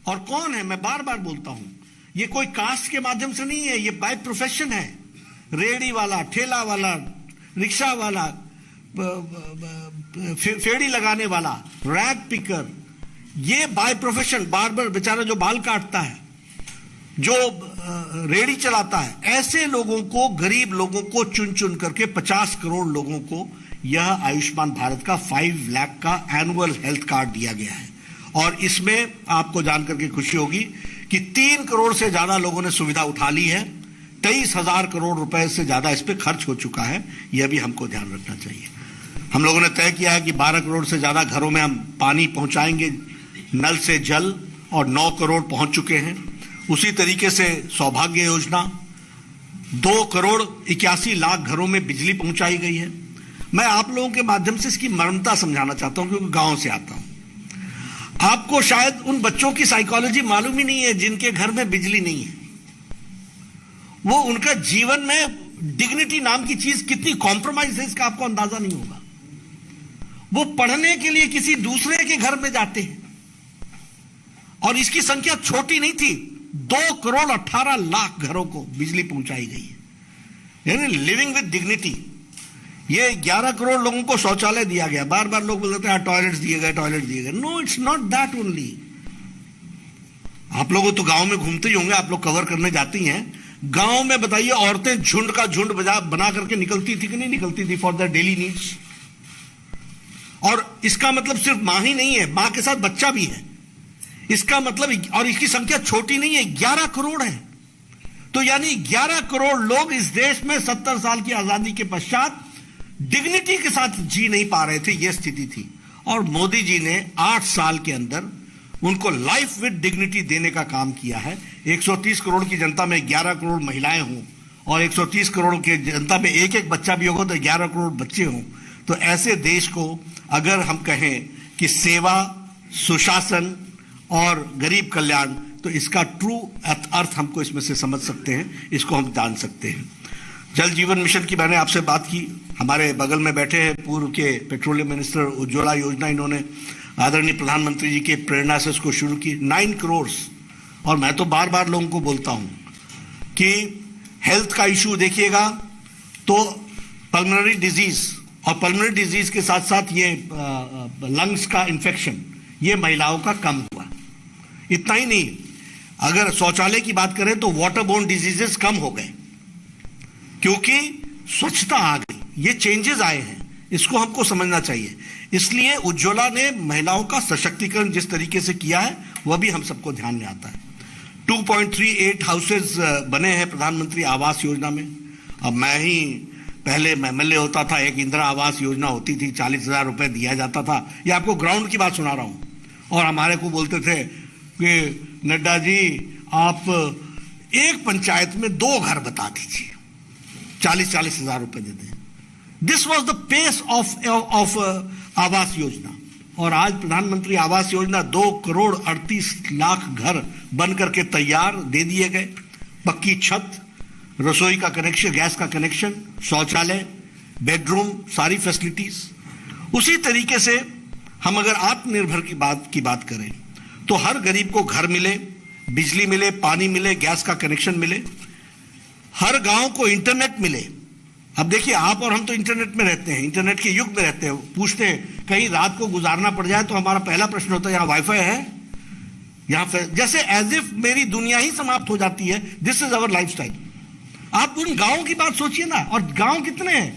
और कौन है, मैं बार बार बोलता हूं, ये कोई कास्ट के माध्यम से नहीं है, ये बाय प्रोफेशन है। रेहड़ी वाला, ठेला वाला, रिक्शा वाला, फेड़ी लगाने वाला, रैग पिकर, ये बाय प्रोफेशन, बार्बर बेचारा जो बाल काटता है, जो रेहड़ी चलाता है, ऐसे लोगों को, गरीब लोगों को चुन चुन करके 50 करोड़ लोगों को यह आयुष्मान भारत का 5 लाख का एनुअल हेल्थ कार्ड दिया गया है। और इसमें आपको जानकर के खुशी होगी कि 3 करोड़ से ज्यादा लोगों ने सुविधा उठा ली है। 23,000 करोड़ रुपए से ज्यादा इस पे खर्च हो चुका है। यह भी हमको ध्यान रखना चाहिए। हम लोगों ने तय किया है कि 12 करोड़ से ज्यादा घरों में हम पानी पहुंचाएंगे, नल से जल, और 9 करोड़ पहुंच चुके हैं। उसी तरीके से सौभाग्य योजना, 2 करोड़ 81 लाख घरों में बिजली पहुंचाई गई है। मैं आप लोगों के माध्यम से इसकी मर्मता समझाना चाहता हूं, क्योंकि गांव से आता हूं। आपको शायद उन बच्चों की साइकोलॉजी मालूम ही नहीं है जिनके घर में बिजली नहीं है। वो, उनका जीवन में डिग्निटी नाम की चीज कितनी कॉम्प्रोमाइज है, इसका आपको अंदाजा नहीं होगा। वो पढ़ने के लिए किसी दूसरे के घर में जाते हैं, और इसकी संख्या छोटी नहीं थी। 2 करोड़ 18 लाख घरों को बिजली पहुंचाई गई है, यानी लिविंग विद डिग्निटी। ये 11 करोड़ लोगों को शौचालय दिया गया। बार बार लोग बोलते हैं टॉयलेट्स दिए गए, टॉयलेट दिए गए। No, it's not that only. आप लोग तो गांव में घूमते ही होंगे, आप लोग कवर करने जाती हैं। गांव में बताइए, औरतें झुंड का झुंड बना करके निकलती थी कि नहीं निकलती थी फॉर द डेली नीड्स। और इसका मतलब सिर्फ मां ही नहीं है, मां के साथ बच्चा भी है। इसका मतलब, और इसकी संख्या छोटी नहीं है, 11 करोड़ है। तो यानी 11 करोड़ लोग इस देश में 70 साल की आजादी के पश्चात डिग्निटी के साथ जी नहीं पा रहे थे, यह स्थिति थी। और मोदी जी ने 8 साल के अंदर उनको लाइफ विद डिग्निटी देने का काम किया है। 130 करोड़ की जनता में 11 करोड़ महिलाएं हों, और 130 करोड़ की जनता में एक एक बच्चा भी होगा तो 11 करोड़ बच्चे हों। तो ऐसे देश को अगर हम कहें कि सेवा, सुशासन और गरीब कल्याण, तो इसका ट्रू अर्थ हमको इसमें से समझ सकते हैं, इसको हम जान सकते हैं। जल जीवन मिशन की मैंने आपसे बात की। हमारे बगल में बैठे हैं पूर्व के पेट्रोलियम मिनिस्टर, उज्ज्वला योजना इन्होंने आदरणीय प्रधानमंत्री जी के प्रेरणा से उसको शुरू की, 9 करोड़। और मैं तो बार बार लोगों को बोलता हूं कि हेल्थ का इशू देखिएगा तो पल्मोनरी डिजीज, और पल्मोनरी डिजीज के साथ साथ ये लंग्स का इंफेक्शन, ये महिलाओं का कम हुआ। इतना ही नहीं, अगर शौचालय की बात करें तो वाटर बोर्न डिजीजेस कम हो गए, क्योंकि स्वच्छता आ गई। ये चेंजेस आए हैं, इसको हमको समझना चाहिए। इसलिए उज्ज्वला ने महिलाओं का सशक्तिकरण जिस तरीके से किया है, वह भी हम सबको ध्यान में आता है। 2.38 हाउसेज बने हैं प्रधानमंत्री आवास योजना में। अब मैं ही पहले एमएलए होता था, एक इंदिरा आवास योजना होती थी, 40,000 रुपए दिया जाता था। ये आपको ग्राउंड की बात सुना रहा हूं। और हमारे को बोलते थे कि नड्डा जी, आप एक पंचायत में 2 घर बता दीजिए, 40,000 रुपए दे दें। This was the pace of आवास योजना। और आज प्रधानमंत्री आवास योजना 2 करोड़ 38 लाख घर बन करके तैयार दे दिए गए। पक्की छत, रसोई का कनेक्शन, गैस का कनेक्शन, शौचालय, बेडरूम, सारी फैसिलिटीज। उसी तरीके से हम अगर आत्मनिर्भर की बात करें तो हर गरीब को घर मिले, बिजली मिले, पानी मिले, गैस का कनेक्शन मिले, हर गांव को इंटरनेट मिले। अब देखिए, आप और हम तो इंटरनेट में रहते हैं, इंटरनेट के युग में रहते हैं। पूछते हैं कहीं रात को गुजारना पड़ जाए तो हमारा पहला प्रश्न होता है, यहां वाईफाई है? यहां पर जैसे एज इफ मेरी दुनिया ही समाप्त हो जाती है। This is our lifestyle. आप उन गांवों की बात सोचिए ना, और गांव कितने हैं?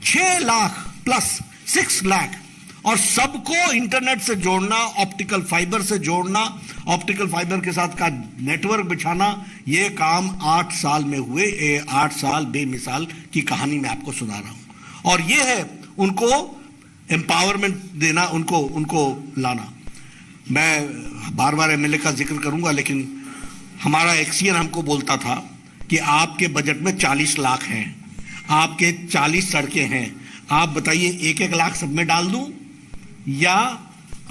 6 लाख प्लस 6 लाख, और सबको इंटरनेट से जोड़ना, ऑप्टिकल फाइबर से जोड़ना, ऑप्टिकल फाइबर के साथ का नेटवर्क बिछाना, ये काम 8 साल में हुए। 8 साल बेमिसाल की कहानी मैं आपको सुना रहा हूं। और ये है उनको एम्पावरमेंट देना, उनको लाना। मैं बार बार एमएलए का जिक्र करूंगा, लेकिन हमारा एक्सीएन हमको बोलता था कि आपके बजट में 40 लाख हैं, आपके 40 सड़कें हैं, आप बताइए 1-1 लाख सब में डाल दूं, या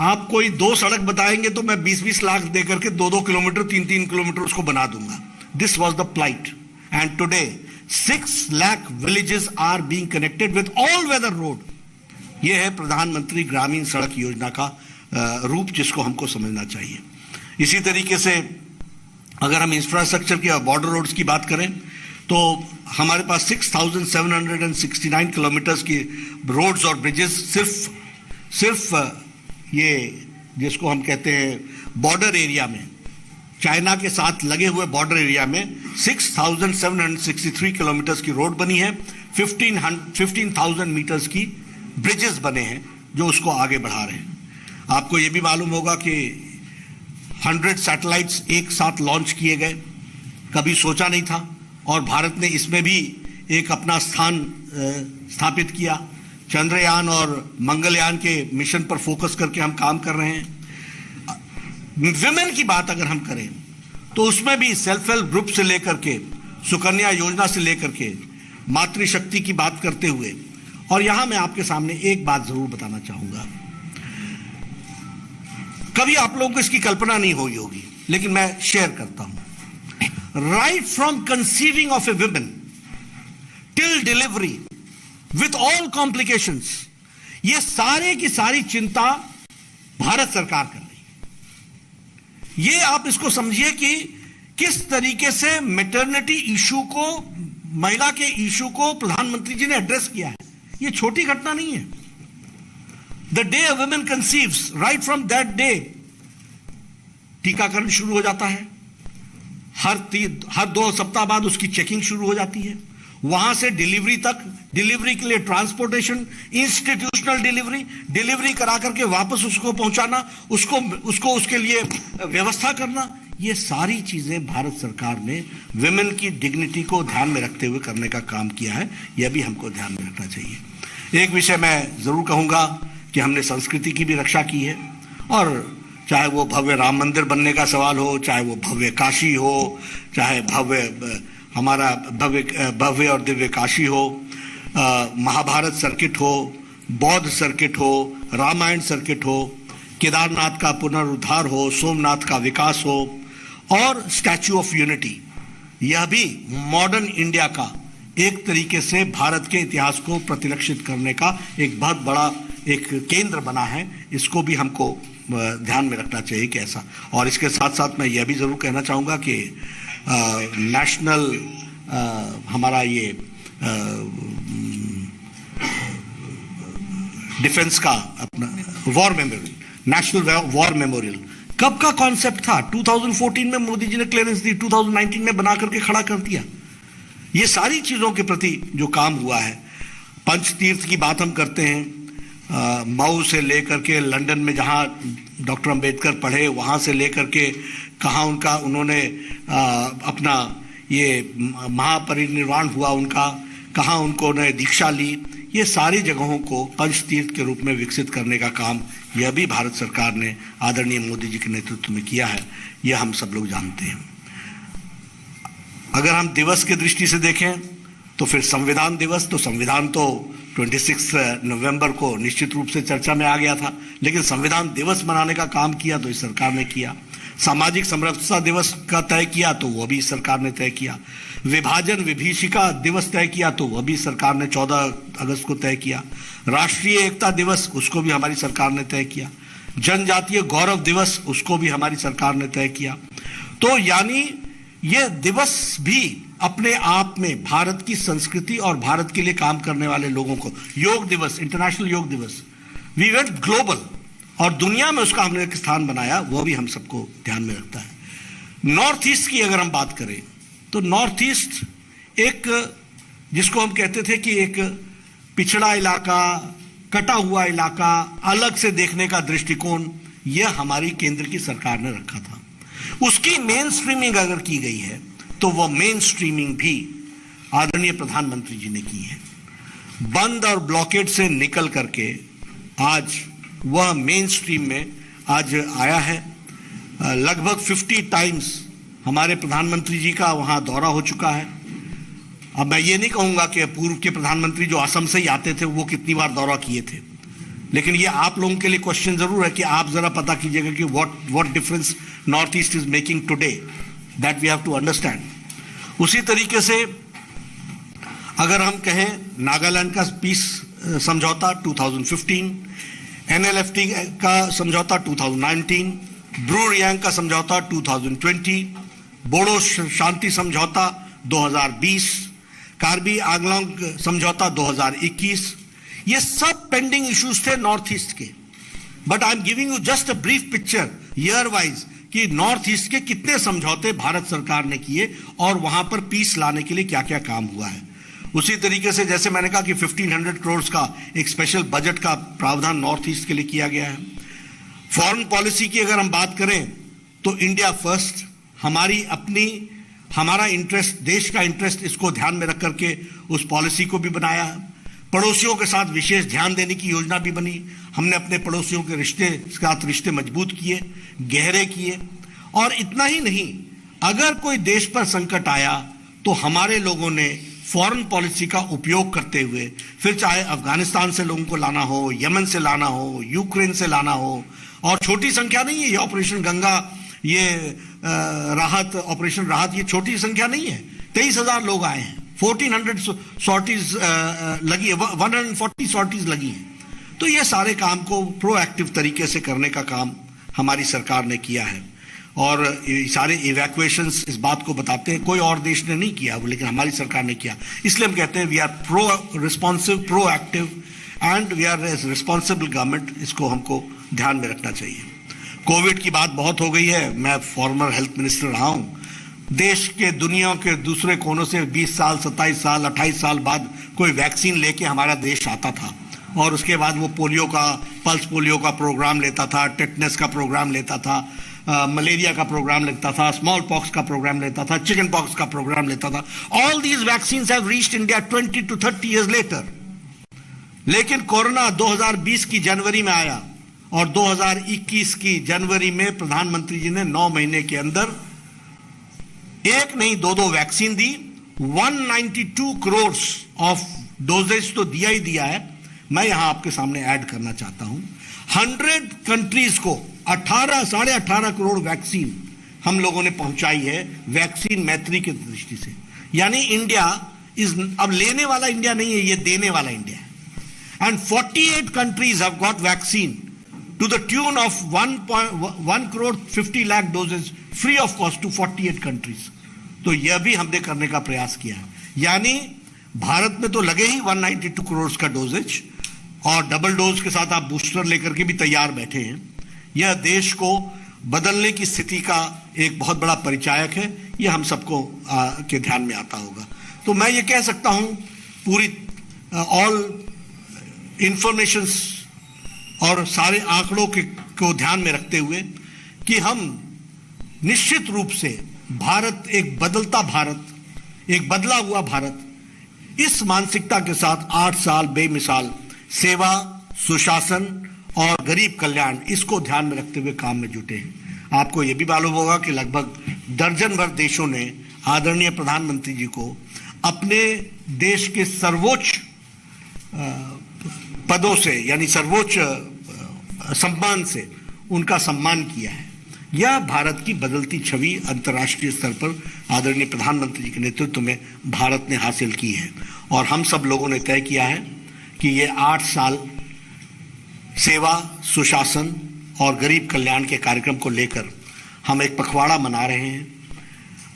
आप कोई 2 सड़क बताएंगे तो मैं 20-20 लाख दे करके 2-2 किलोमीटर 3-3 किलोमीटर उसको बना दूंगा। This was the plight. And today 6 lakh villages are being connected with all weather road. यह है प्रधानमंत्री ग्रामीण सड़क योजना का रूप, जिसको हमको समझना चाहिए। इसी तरीके से अगर हम इंफ्रास्ट्रक्चर की और बॉर्डर रोड्स की बात करें तो हमारे पास 6,769 किलोमीटर्स की रोड्स और ब्रिजेस सिर्फ ये जिसको हम कहते हैं बॉर्डर एरिया में, चाइना के साथ लगे हुए बॉर्डर एरिया में 6,763 किलोमीटर्स की रोड बनी है, 15,000 मीटर्स की ब्रिजेस बने हैं जो उसको आगे बढ़ा रहे हैं। आपको ये भी मालूम होगा कि 100 सैटेलाइट्स एक साथ लॉन्च किए गए, कभी सोचा नहीं था, और भारत ने इसमें भी एक अपना स्थान स्थापित किया। चंद्रयान और मंगलयान के मिशन पर फोकस करके हम काम कर रहे हैं। विमेन की बात अगर हम करें तो उसमें भी सेल्फ हेल्प ग्रुप से लेकर के सुकन्या योजना से लेकर के मातृशक्ति की बात करते हुए, और यहां मैं आपके सामने एक बात जरूर बताना चाहूंगा, कभी आप लोगों को इसकी कल्पना नहीं हुई होगी लेकिन मैं शेयर करता हूं। Right from conceiving of a woman till delivery with all complications, ये सारे की सारी चिंता भारत सरकार कर रही है। ये आप इसको समझिए कि किस तरीके से मैटरनिटी इशू को, महिला के इशू को प्रधानमंत्री जी ने एड्रेस किया है। ये छोटी घटना नहीं है। The day a woman conceives, right from that day टीकाकरण शुरू हो जाता है। हर 2 सप्ताह बाद उसकी चेकिंग शुरू हो जाती है। वहां से डिलीवरी तक, डिलीवरी के लिए ट्रांसपोर्टेशन, इंस्टीट्यूशनल डिलीवरी करा करके वापस उसको पहुंचाना, उसको उसके लिए व्यवस्था करना, ये सारी चीजें भारत सरकार ने विमेन की डिग्निटी को ध्यान में रखते हुए करने का काम किया है। यह भी हमको ध्यान में रखना चाहिए। एक विषय मैं जरूर कहूंगा कि हमने संस्कृति की भी रक्षा की है, और चाहे वो भव्य राम मंदिर बनने का सवाल हो, चाहे वो भव्य काशी हो, चाहे हमारा भव्य और दिव्य काशी हो, महाभारत सर्किट हो, बौद्ध सर्किट हो, रामायण सर्किट हो, केदारनाथ का पुनरुद्धार हो, सोमनाथ का विकास हो, और स्टैच्यू ऑफ यूनिटी, यह भी मॉडर्न इंडिया का एक तरीके से भारत के इतिहास को प्रतिलक्षित करने का एक बहुत बड़ा एक केंद्र बना है। इसको भी हमको ध्यान में रखना चाहिए कि ऐसा। और इसके साथ साथ मैं यह भी जरूर कहना चाहूंगा कि नेशनल हमारा ये डिफेंस का अपना war memorial, national war memorial कब का कॉन्सेप्ट था? 2014 में मोदी जी ने क्लियरेंस दी, 2019 में बना करके खड़ा कर दिया। ये सारी चीजों के प्रति जो काम हुआ है, पंचतीर्थ की बात हम करते हैं, मऊ से लेकर के लंदन में जहां डॉक्टर अंबेडकर पढ़े, वहां से लेकर के कहाँ उन्होंने अपना ये महापरिनिर्वाण हुआ उनका, कहाँ उन्होंने दीक्षा ली, ये सारी जगहों को पंचतीर्थ के रूप में विकसित करने का काम यह भी भारत सरकार ने आदरणीय मोदी जी के नेतृत्व में किया है। यह हम सब लोग जानते हैं। अगर हम दिवस के दृष्टि से देखें तो फिर संविधान दिवस, तो संविधान तो 26 नवंबर को निश्चित रूप से चर्चा में आ गया था, लेकिन संविधान दिवस मनाने का काम किया तो इस सरकार ने किया। सामाजिक समरसता दिवस का तय किया तो वह भी सरकार ने तय किया। विभाजन विभीषिका दिवस तय किया तो वह भी सरकार ने 14 अगस्त को तय किया। राष्ट्रीय एकता दिवस, उसको भी हमारी सरकार ने तय किया। जनजातीय गौरव दिवस, उसको भी हमारी सरकार ने तय किया। तो यानी यह दिवस भी अपने आप में भारत की संस्कृति और भारत के लिए काम करने वाले लोगों को, योग दिवस, इंटरनेशनल योग दिवस, वी वेंट ग्लोबल, और दुनिया में उसका हमने एक स्थान बनाया, वो भी हम सबको ध्यान में रखता है। नॉर्थ ईस्ट की अगर हम बात करें तो नॉर्थ ईस्ट एक, जिसको हम कहते थे कि एक पिछड़ा इलाका, कटा हुआ इलाका, अलग से देखने का दृष्टिकोण, यह हमारी केंद्र की सरकार ने रखा था। उसकी मेन स्ट्रीमिंग अगर की गई है तो वह मेन स्ट्रीमिंग भी आदरणीय प्रधानमंत्री जी ने की है। बंद और ब्लॉकेड से निकल करके आज वह मेन स्ट्रीम में आज आया है। लगभग 50 टाइम्स हमारे प्रधानमंत्री जी का वहां दौरा हो चुका है। अब मैं ये नहीं कहूंगा कि पूर्व के प्रधानमंत्री जो असम से ही आते थे वो कितनी बार दौरा किए थे, लेकिन ये आप लोगों के लिए क्वेश्चन जरूर है कि आप जरा पता कीजिएगा कि what difference North East is making today, that we have to understand. उसी तरीके से अगर हम कहें नागालैंड का पीस समझौता 2015, NLFT का समझौता 2019, ब्रू रियांग का समझौता 2020, बोडो शांति समझौता 2020, कार्बी आंगलोंग समझौता 2021, ये सब पेंडिंग इश्यूज थे नॉर्थ ईस्ट के। But I am giving you just a brief picture year wise कि नॉर्थ ईस्ट के कितने समझौते भारत सरकार ने किए और वहां पर पीस लाने के लिए क्या क्या काम हुआ है। उसी तरीके से जैसे मैंने कहा कि 1500 करोड़ का एक स्पेशल बजट का प्रावधान नॉर्थ ईस्ट के लिए किया गया है। फॉरेन पॉलिसी की अगर हम बात करें तो इंडिया फर्स्ट, हमारा इंटरेस्ट, देश का इंटरेस्ट, इसको ध्यान में रख करके उस पॉलिसी को भी बनाया है। पड़ोसियों के साथ विशेष ध्यान देने की योजना भी बनी। हमने अपने पड़ोसियों के रिश्ते मजबूत किए, गहरे किए। और इतना ही नहीं, अगर कोई देश पर संकट आया तो हमारे लोगों ने फॉरेन पॉलिसी का उपयोग करते हुए, फिर चाहे अफगानिस्तान से लोगों को लाना हो, यमन से लाना हो, यूक्रेन से लाना हो, और छोटी संख्या नहीं है ये ऑपरेशन गंगा, ये ऑपरेशन राहत, ये छोटी संख्या नहीं है। 23,000 लोग आए हैं, 1400 सॉर्टीज लगी है, 140 सॉर्टीज लगी है। तो ये सारे काम को प्रोएक्टिव तरीके से करने का काम हमारी सरकार ने किया है। और ये सारे इवैक्यूएशंस इस बात को बताते हैं, कोई और देश ने नहीं किया लेकिन हमारी सरकार ने किया। इसलिए हम कहते हैं we are responsive, proactive and we are responsible government. इसको हमको ध्यान में रखना चाहिए। कोविड की बात बहुत हो गई है, मैं फॉर्मर हेल्थ मिनिस्टर रहा हूं। देश के, दुनिया के दूसरे कोनों से 20 साल, 27 साल, 28 साल बाद कोई वैक्सीन लेके हमारा देश आता था और उसके बाद वो पोलियो का, पल्स पोलियो का प्रोग्राम लेता था, टेटनस का प्रोग्राम लेता था, मलेरिया का प्रोग्राम लेता था, स्मॉल पॉक्स का प्रोग्राम लेता था, चिकन पॉक्स का प्रोग्राम लेता था। All these vaccines have reached India 20 to 30 years later। लेकिन कोरोना 2020 की जनवरी में आया और 2021 की जनवरी में प्रधानमंत्री जी ने 9 महीने के अंदर एक नहीं, 2 वैक्सीन दी। 192 करोड़ ऑफ डोजेज तो दिया ही दिया है। मैं यहां आपके सामने ऐड करना चाहता हूं, 100 कंट्रीज को 18.5 करोड़ वैक्सीन हम लोगों ने पहुंचाई है, वैक्सीन मैत्री की दृष्टि से। यानी इंडिया अब लेने वाला इंडिया नहीं है, ये देने वाला इंडिया है। And 48 countries have got vaccine to the tune of 1 crore 50 lakh doses free of cost to 48 countries। तो यह भी हमने करने का प्रयास किया है। यानी भारत में तो लगे ही 192 करोड़ का डोजेज, और डबल डोज के साथ आप बूस्टर लेकर के भी तैयार बैठे हैं। यह देश को बदलने की स्थिति का एक बहुत बड़ा परिचायक है। यह हम सबको के ध्यान में आता होगा। तो मैं ये कह सकता हूं, पूरी ऑल इंफॉर्मेशंस और सारे आंकड़ों को ध्यान में रखते हुए कि हम निश्चित रूप से भारत, एक बदलता भारत, एक बदला हुआ भारत, इस मानसिकता के साथ 8 साल बेमिसाल सेवा, सुशासन और गरीब कल्याण, इसको ध्यान में रखते हुए काम में जुटे हैं। आपको यह भी मालूम होगा कि लगभग दर्जन भर देशों ने आदरणीय प्रधानमंत्री जी को अपने देश के सर्वोच्च पदों से, यानी सर्वोच्च सम्मान से उनका सम्मान किया है। यह भारत की बदलती छवि अंतर्राष्ट्रीय स्तर पर आदरणीय प्रधानमंत्री जी के नेतृत्व में भारत ने हासिल की है। और हम सब लोगों ने तय किया है कि ये 8 साल सेवा, सुशासन और गरीब कल्याण के कार्यक्रम को लेकर हम एक पखवाड़ा मना रहे हैं।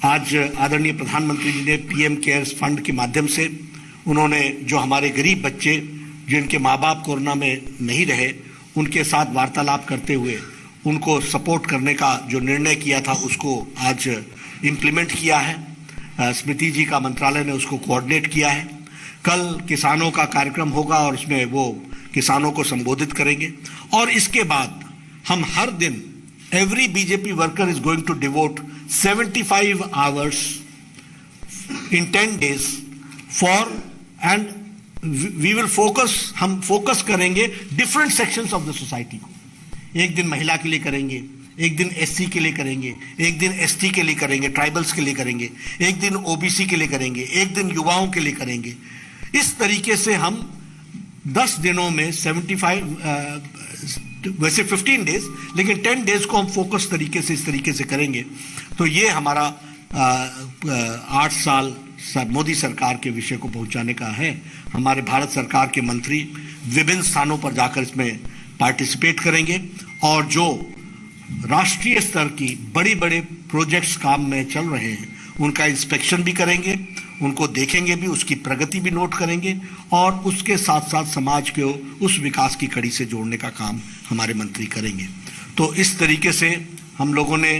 आज आदरणीय प्रधानमंत्री जी ने पीएम केयर्स फंड के माध्यम से उन्होंने जो हमारे गरीब बच्चे जिनके माँ बाप कोरोना में नहीं रहे, उनके साथ वार्तालाप करते हुए उनको सपोर्ट करने का जो निर्णय किया था उसको आज इम्प्लीमेंट किया है। स्मृति जी का मंत्रालय ने उसको कोऑर्डिनेट किया है। कल किसानों का कार्यक्रम होगा और उसमें वो किसानों को संबोधित करेंगे। और इसके बाद हम हर दिन, every BJP worker is going to devote 75 hours in 10 days for, and we will focus, हम फोकस करेंगे different sections of the society को। एक दिन महिला के लिए करेंगे, एक दिन एससी के लिए करेंगे, एक दिन एसटी के लिए करेंगे, ट्राइबल्स के लिए करेंगे, एक दिन ओबीसी के लिए करेंगे, एक दिन युवाओं के लिए करेंगे। इस तरीके से हम 10 दिनों में 75, वैसे 15 डेज, लेकिन 10 डेज को हम फोकस तरीके से इस तरीके से करेंगे। तो ये हमारा 8 साल मोदी सरकार के विषय को पहुंचाने का है। हमारे भारत सरकार के मंत्री विभिन्न स्थानों पर जाकर इसमें पार्टिसिपेट करेंगे और जो राष्ट्रीय स्तर की बड़ी बड़े प्रोजेक्ट्स काम में चल रहे हैं उनका इंस्पेक्शन भी करेंगे, उनको देखेंगे भी, उसकी प्रगति भी नोट करेंगे और उसके साथ साथ समाज को उस विकास की कड़ी से जोड़ने का काम हमारे मंत्री करेंगे। तो इस तरीके से हम लोगों ने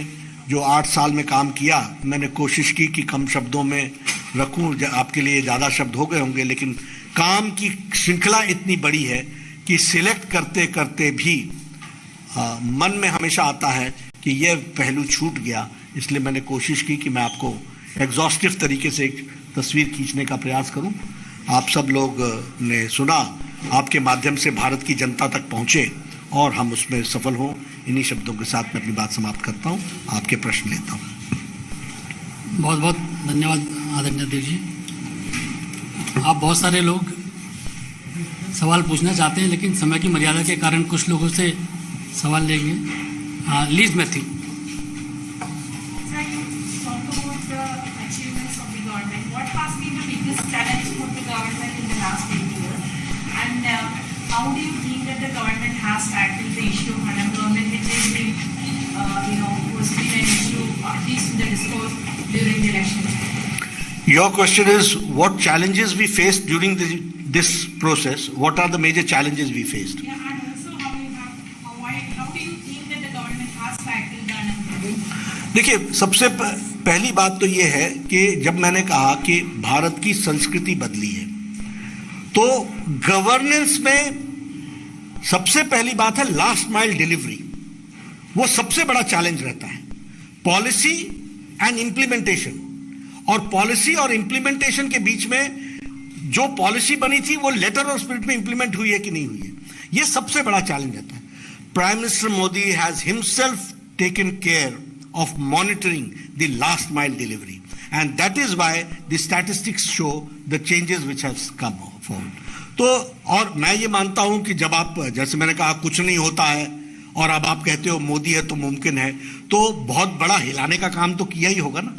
जो 8 साल में काम किया, मैंने कोशिश की कि कम शब्दों में रखूं, आपके लिए ज़्यादा शब्द हो गए होंगे, लेकिन काम की श्रृंखला इतनी बड़ी है कि सिलेक्ट करते करते भी मन में हमेशा आता है कि यह पहलू छूट गया। इसलिए मैंने कोशिश की कि मैं आपको एग्जॉस्टिव तरीके से एक तस्वीर खींचने का प्रयास करूं। आप सब लोग ने सुना, आपके माध्यम से भारत की जनता तक पहुंचे और हम उसमें सफल हों। इन्हीं शब्दों के साथ मैं अपनी बात समाप्त करता हूं, आपके प्रश्न लेता हूं। बहुत बहुत धन्यवाद आदरणीय अध्यक्ष जी। आप बहुत सारे लोग सवाल पूछना चाहते हैं, लेकिन समय की मर्यादा के कारण कुछ लोगों से सवाल लेंगे। Lease Matthew. How do you think that the government has tackled the issue of unemployment, which has been, was been an issue at least in the discourse during the election? Your question is what challenges we faced during this process? What are the major challenges we faced? Yeah, and also how do you think that the government has tackled the unemployment? देखिए, सबसे पहली बात तो ये है कि जब मैंने कहा कि भारत की संस्कृति बदली है, तो गवर्नेंस में सबसे पहली बात है लास्ट माइल डिलीवरी। वो सबसे बड़ा चैलेंज रहता है, पॉलिसी एंड इंप्लीमेंटेशन। और पॉलिसी और इंप्लीमेंटेशन के बीच में जो पॉलिसी बनी थी वो लेटर और स्पिरिट में इंप्लीमेंट हुई है कि नहीं हुई है, ये सबसे बड़ा चैलेंज रहता है। Prime minister Modi has himself taken care of monitoring the last mile delivery, and that is why the statistics show the changes which have come forward. तो और मैं ये मानता हूं कि जब आप, जैसे मैंने कहा, कुछ नहीं होता है और अब आप कहते हो मोदी है तो मुमकिन है, तो बहुत बड़ा हिलाने का काम तो किया ही होगा ना।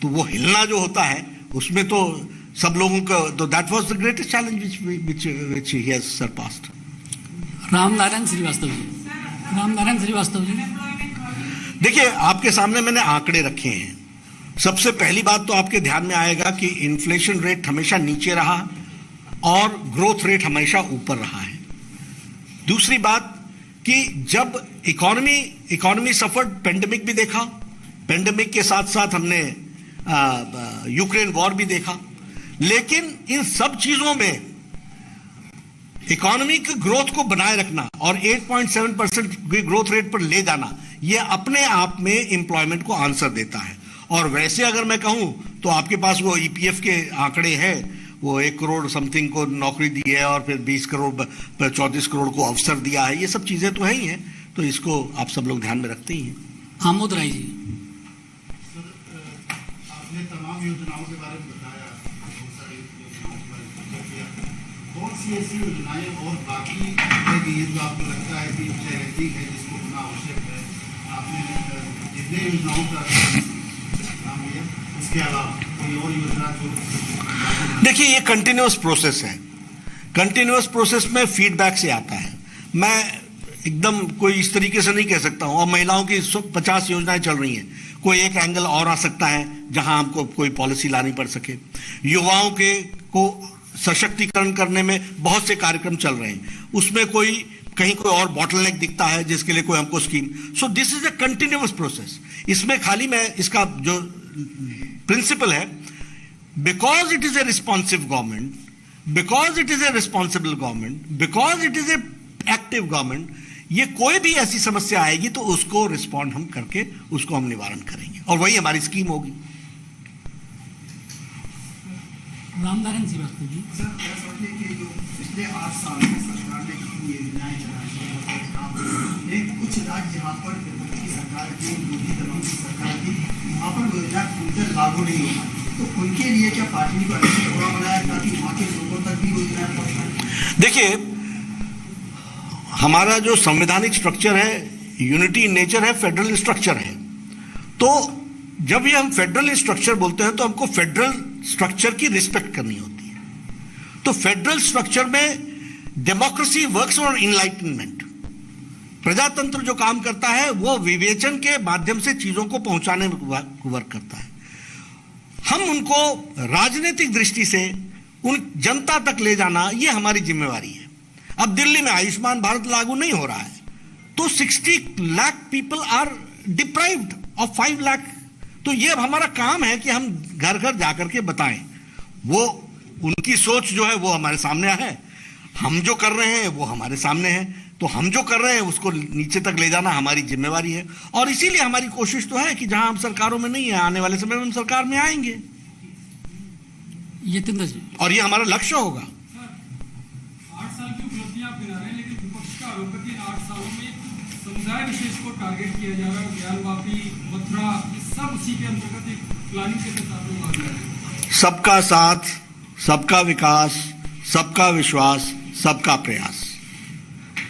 तो वो हिलना जो होता है उसमें तो सब लोगों का, तो that was the greatest challenge which he has surpassed. Ramnarayan Srivastava ji. देखिए, आपके सामने मैंने आंकड़े रखे हैं। सबसे पहली बात तो आपके ध्यान में आएगा कि इन्फ्लेशन रेट हमेशा नीचे रहा और ग्रोथ रेट हमेशा ऊपर रहा है। दूसरी बात कि जब इकोनॉमी सफर्ड, पेंडेमिक भी देखा, पेंडेमिक के साथ साथ हमने यूक्रेन वॉर भी देखा, लेकिन इन सब चीजों में इकोनॉमिक ग्रोथ को बनाए रखना और 8.7% ग्रोथ रेट पर ले जाना, यह अपने आप में एम्प्लॉयमेंट को आंसर देता है। और वैसे अगर मैं कहूं तो आपके पास वो ईपीएफ के आंकड़े हैं, वो 1 करोड़ समथिंग को नौकरी दी है और फिर 20 करोड़ 34 करोड़ को अवसर दिया है। ये सब चीजें तो है ही हैं, तो इसको आप सब लोग ध्यान में रखते ही हैं। आमोद राय जी। आपने तमाम योजनाओं के बारे में बताया, बहुत सारी योजनाओं पर कौन सी ऐसी योजनाएं और बाकी है जो आपको लगता है कि चैलेंजिंग है, जिसको होना आवश्यक है? आपने जितने योजनाओं का नाम लिया, इसके अलावा कोई और योजना जो? देखिए, ये कंटिन्यूअस प्रोसेस है। कंटिन्यूअस प्रोसेस में फीडबैक से आता है। मैं एकदम कोई इस तरीके से नहीं कह सकता हूं। और महिलाओं की 50 योजनाएं चल रही हैं, कोई एक एंगल और आ सकता है जहां हमको कोई पॉलिसी लानी पड़ सके। युवाओं के को सशक्तिकरण करने में बहुत से कार्यक्रम चल रहे हैं, उसमें कहीं कोई और बॉटलनेक दिखता है जिसके लिए कोई हमको scheme. So this is a continuous process. इसमें खाली मैं इसका जो प्रिंसिपल है, because it is a responsive government, because it is a responsible government, because it is a active government, ये कोई भी ऐसी समस्या आएगी तो उसको रिस्पॉन्ड हम करके उसको हम निवारण करेंगे और वही हमारी स्कीम होगी। रामनारायण श्रीवास्तव जी। सर, ऐसा है कि जो पिछले 8 साल में सरकार ने कितनी योजनाएं चलाई हैं, एक कुछ राज्य यहाँ पर विपक्ष की सरकार की, मोदी दलों की सरकार की, वहाँ पर योजना उनसे लागू नहीं हो पाती, तो उनके लिए क्या पार्टी ने अलग से प्रोग्राम बनाया ताकि वहाँ के लोगों तक भी योजनाएं पहुँचाएं? देखिए, हमारा जो संवैधानिक स्ट्रक्चर है, यूनिटी इन नेचर है, फेडरल स्ट्रक्चर है। तो जब ये हम फेडरल स्ट्रक्चर बोलते हैं तो हमको फेडरल स्ट्रक्चर की रिस्पेक्ट करनी होती है। तो फेडरल स्ट्रक्चर में डेमोक्रेसी वर्क्स ऑन इनलाइटनमेंट। प्रजातंत्र जो काम करता है वो विवेचन के माध्यम से चीजों को पहुंचाने में वर्क करता है। हम उनको राजनीतिक दृष्टि से उन जनता तक ले जाना ये हमारी जिम्मेवारी है। अब दिल्ली में आयुष्मान भारत लागू नहीं हो रहा है तो 60 lakh people are deprived of 5 lakh. तो ये हमारा काम है कि हम घर घर जाकर के बताएं। वो उनकी सोच जो है वो हमारे सामने है, हम जो कर रहे हैं वो हमारे सामने है। तो हम जो कर रहे हैं उसको नीचे तक ले जाना हमारी जिम्मेवारी है। और इसीलिए हमारी कोशिश तो है कि जहां हम सरकारों में नहीं है, आने वाले समय में हम सरकार में आएंगे, और ये हमारा लक्ष्य होगा। 8 साल की उपलब्धियां आप गिना रहे हैं, लेकिन विपक्ष का आरोप है कि 8 सालों में समुदाय विशेष को टारगेट किया जा रहा है। ज्ञानवापी, मथुरा, सब उसी के अंतर्गत एक प्लानिंग के साथ लोग आ रहे हैं। सबका साथ, सबका विकास, सबका विश्वास, सबका प्रयास,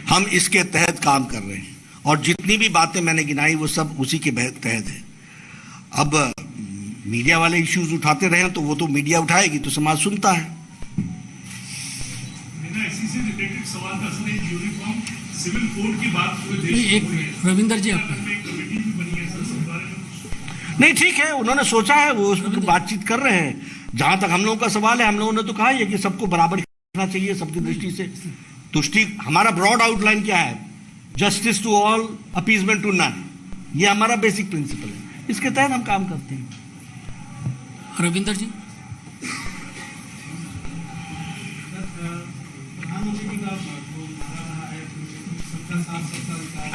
हम इसके तहत काम कर रहे हैं। और जितनी भी बातें मैंने गिनाई वो सब उसी के तहत है। अब मीडिया वाले इश्यूज उठाते रहे तो वो तो मीडिया उठाएगी तो समाज सुनता है। इसी से रिलेटेड सवाल था सर, यूनिफॉर्म सिविल कोड की बात पूरे देश में एक हो रही है। रविंदर जी आप कमेटी भी बनी है सर, इस बारे में नहीं, ठीक है, उन्होंने सोचा है, वो उस पर बातचीत कर रहे हैं। जहां तक हम लोगों का सवाल है, हम लोगों ने तो कहा है कि सबको बराबर करना चाहिए, सबकी दृष्टि से तुष्टि। हमारा ब्रॉड आउटलाइन क्या है? Justice to all, appeasement to none. ये हमारा बेसिक प्रिंसिपल है, इसके तहत हम काम करते हैं। रविंदर जी, प्रधानमंत्री जी का जो नारा है सबका साथ सबका विकास,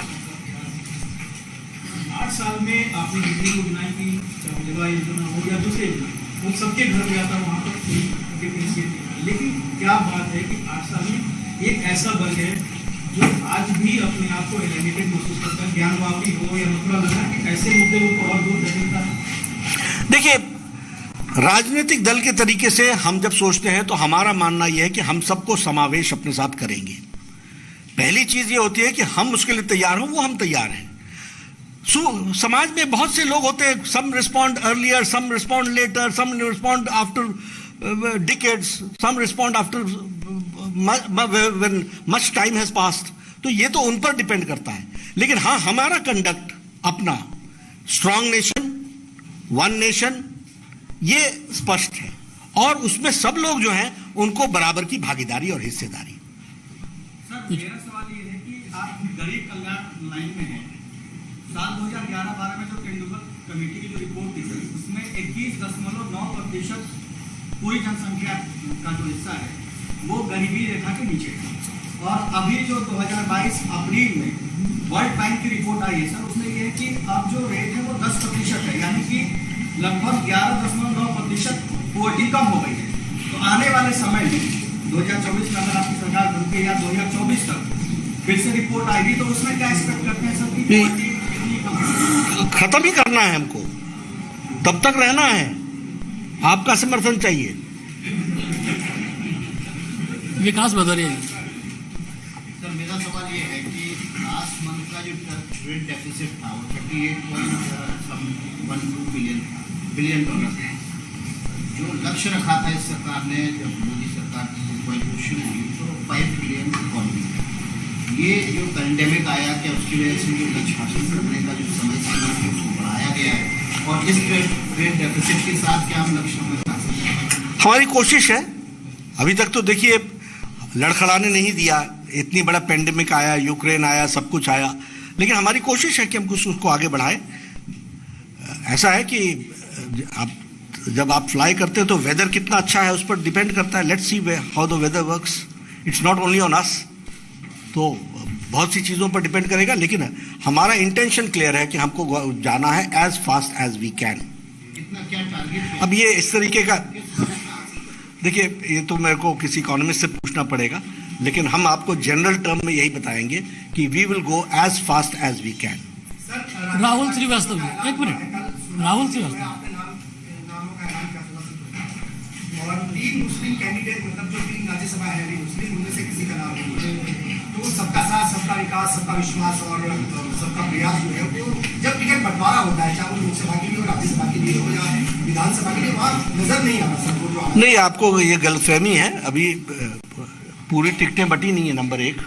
8 साल में आपने जितनी योजनाएं की, चाहे विधवा योजना हो या दूसरे योजना, वो सबके घर गया था, वहाँ पर डिफ्रेंशिएट। लेकिन क्या बात है कि 8 साल में एक ऐसा वर्ग है जो आज भी अपने आप को एलिमिनेटेड महसूस करता है, ज्ञानवापी हो या मथुरा लगा, कि ऐसे मुद्दे को और दूर धकेलता है। देखिए, राजनीतिक दल के तरीके से हम जब सोचते हैं तो हमारा मानना यह है कि हम सबको समावेश अपने साथ करेंगे। पहली चीज ये होती है कि हम उसके लिए तैयार हों, वो हम तैयार हैं। समाज में बहुत से लोग होते हैं, some respond earlier, some respond later, some respond after decades, some respond after when much time has passed. तो ये तो उन पर डिपेंड करता है। लेकिन हाँ, हमारा कंडक्ट अपना स्ट्रांग नेशन, वन नेशन, ये स्पष्ट है। और उसमें सब लोग जो हैं उनको बराबर की भागीदारी और हिस्सेदारी। सर, मेरा सवाल ये है कि आप गरीब कल्याण लाइन में हैं। साल 2011-12 में जो तेंदुलकर कमेटी की जो रिपोर्ट थी सर, उसमें 21.9% पूरी जनसंख्या का जो हिस्सा है वो गरीबी रेखा के नीचे है। और अभी जो 2022 अप्रैल में वर्ल्ड बैंक की रिपोर्ट आई है सर, उसमें ये है कि अब जो रेट है वो 10% है, यानी कि लगभग 11.9% पोवर्टी कम हो गई है। तो आने वाले समय में 2024 में अगर आपकी सरकार बनती है या 2024 तक फिर से रिपोर्ट आएगी तो उसमें क्या एक्सपेक्ट करते हैं सर? कि खत्म ही करना है हमको, तब तक रहना है, आपका समर्थन चाहिए। विकास भदौरिया। सर, मेरा सवाल ये है कि लास्ट मंथ का जो ट्रेड डेफिसिट था वो 38.12 बिलियन डॉलर था। जो लक्ष्य रखा था इस सरकार ने, जब मोदी सरकार की शुरू हुई तो 5 बिलियन इकॉनमी। ये जो पैंडेमिक आया, क्या उसकी वजह से जो लक्ष्य हासिल करने का जो समय सीमा है उसको बढ़ाया गया है? और इस ट्रेड डेफिसिट के साथ क्या हम लक्ष्य में ला सकते हैं? हमारी कोशिश है। अभी तक तो देखिए, लड़खड़ाने नहीं दिया। इतनी बड़ा पेंडेमिक आया, यूक्रेन आया, सब कुछ आया, लेकिन हमारी कोशिश है कि हम कुछ उसको आगे बढ़ाएं। ऐसा है कि जब आप फ्लाई करते हैं तो वेदर कितना अच्छा है उस पर डिपेंड करता है। Let's see how the weather works, it's not only on us. तो बहुत सी चीज़ों पर डिपेंड करेगा, लेकिन हमारा इंटेंशन क्लियर है कि हमको जाना है as fast as we can. इतना क्या टारगेट? अब ये इस तरीके का, देखिए, ये तो मेरे को किसी इकोनॉमिस्ट से पूछना पड़ेगा, लेकिन हम आपको जनरल टर्म में यही बताएंगे कि we will go as fast as we can. Rahul Srivastava ji, एक मिनट। राहुल श्रीवास्तव, नामों का ऐलान किया और 3 मुस्लिम कैंडिडेट, मतलब जो 3 राज्यसभा है मुस्लिम, उनमें से किसी का नाम नहीं है। तो सबका साथ, सबका विकास, सबका विश्वास और सबका प्रयास जो है वो जब टिकट बंटवारा होता है, चाहे वो लोकसभा के लिए हो, राज्यसभा के लिए हो या विधानसभा के लिए, वहाँ नजर नहीं आ रहा सबको जो नहीं, आपको ये गलतफहमी है। अभी पूरी टिकटें बटी नहीं है, नंबर 1।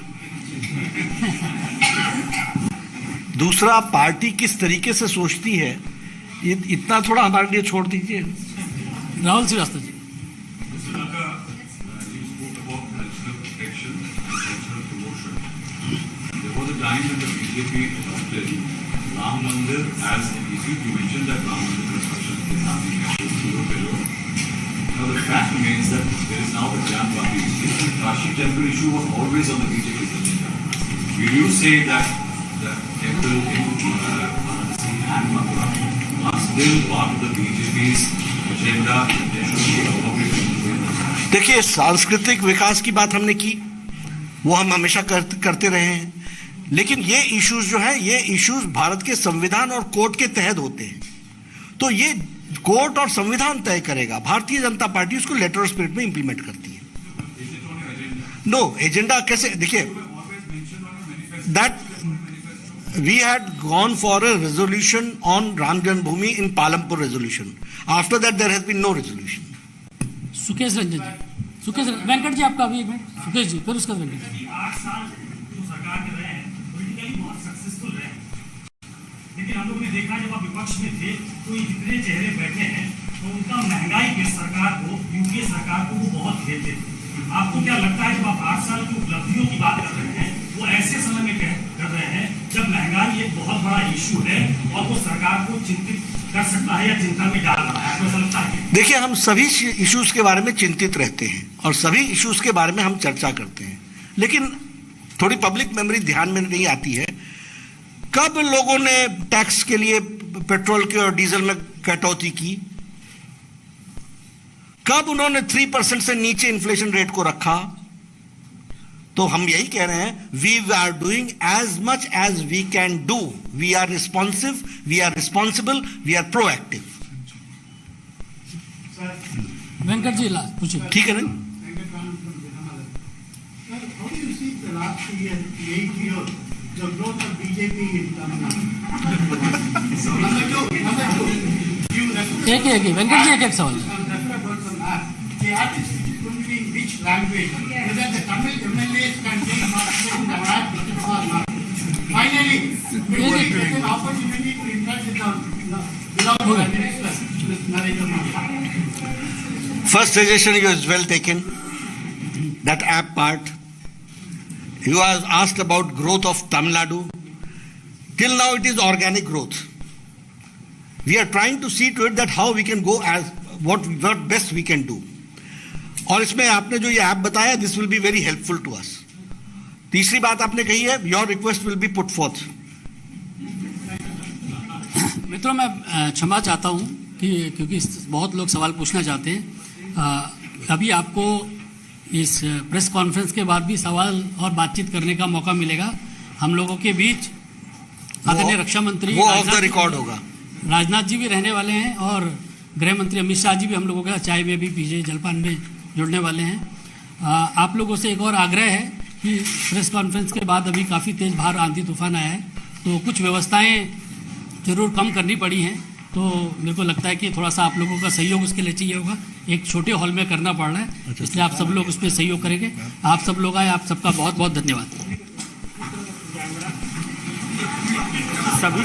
दूसरा, पार्टी किस तरीके से सोचती है, ये इतना थोड़ा हमारे लिए छोड़ दीजिए। राहुल श्रीवास्तव जी। Time when the BJP adopted Ram Mandir as an issue, you mentioned that Ram Mandir construction is happening at. Now the fact remains that there is now the Jan Bhakti issue. The Kashi temple issue was always on the BJP's agenda. Will you say that the temple in Varanasi and Mathura are still part of the BJP's agenda? There should be a appropriate. देखिए, सांस्कृतिक विकास की बात हमने की, वो हम हमेशा करते रहे हैं, लेकिन ये इश्यूज जो है, ये इश्यूज भारत के संविधान और कोर्ट के तहत होते हैं, तो ये कोर्ट और संविधान तय करेगा। भारतीय जनता पार्टी उसको लेटर ऑफ स्पिरिट में इंप्लीमेंट करती है। नो एजेंडा कैसे, देखिए, that we had gone for a resolution on Ram Janmabhoomi in Palampur resolution, after that there has been no resolution. Sukesh Ranjan ji, Sukesh Venkat ji आपका अभी एक मिनट, सुकेश जी फिर उसका वेंकट जी। 8 साल जो सरकार के रहे हैं पॉलिटिकली बहुत सक्सेसफुल रहे, लेकिन हम लोग ने देखा जब आप विपक्ष में थे तो ये जितने चेहरे बैठे हैं तो उनका महंगाई की सरकार को, यूपीए सरकार को वो बहुत घेरते थे। आपको क्या लगता है जब आप 8 साल की उपलब्धियों की बात कर रहे हैं, वो ऐसे समय में कर रहे हैं जब महंगाई एक बहुत बड़ा इशू है और वो सरकार को चिंतित कर सकता है या चिंता में डाल रहा है, आपको ऐसा लगता है? देखिए, हम सभी इश्यूज के बारे में चिंतित रहते हैं और सभी इश्यूज के बारे में हम चर्चा करते हैं, लेकिन थोड़ी पब्लिक मेमोरी ध्यान में नहीं आती है। कब लोगों ने टैक्स के लिए पेट्रोल के और डीजल में कटौती की? कब उन्होंने 3% से नीचे इन्फ्लेशन रेट को रखा? तो हम यही कह रहे हैं, we are doing as much as we can do, we are responsive, we are responsible, we are proactive. Venkat ji पूछिए। ठीक है ना? How do you see the last year, 8 years, the growth of BJP in Tamil Nadu? Number two, you refer एक ही वेंकट जी एक सवाल। about on that. The artist is going to be in which language? Whether the Tamil MLAs can take part in the rap or not. Finally, before you get an opportunity to interact with the beloved minister, Narendra Modi. First suggestion is well taken. That app part. You are asked about growth of Tamil Nadu. Till now it is organic growth. We are trying to see to it that how we can go as what best we can do. और इसमें आपने जो ये app बताया, this will be very helpful to us. तीसरी बात आपने कही है, your request will be put forth. मित्रों, मैं क्षमा चाहता हूं कि क्योंकि बहुत लोग सवाल पूछना चाहते हैं। अभी आपको इस प्रेस कॉन्फ्रेंस के बाद भी सवाल और बातचीत करने का मौका मिलेगा। हम लोगों के बीच आदरणीय रक्षा मंत्री वो ऑफ द रिकॉर्ड होगा, राजनाथ जी भी रहने वाले हैं और गृह मंत्री अमित शाह जी भी हम लोगों के चाय में भी पीछे जलपान में जुड़ने वाले हैं। आप लोगों से एक और आग्रह है कि प्रेस कॉन्फ्रेंस के बाद अभी काफ़ी तेज बाहर आंधी तूफान आया है, तो कुछ व्यवस्थाएं जरूर कम करनी पड़ी हैं, तो मेरे को लगता है कि थोड़ा सा आप लोगों का सहयोग उसके लिए चाहिए होगा। एक छोटे हॉल में करना पड़ रहा है, इसलिए आप सब लोग उस पर सहयोग करेंगे। आप सब लोग आए, आप सबका बहुत बहुत धन्यवाद। सभी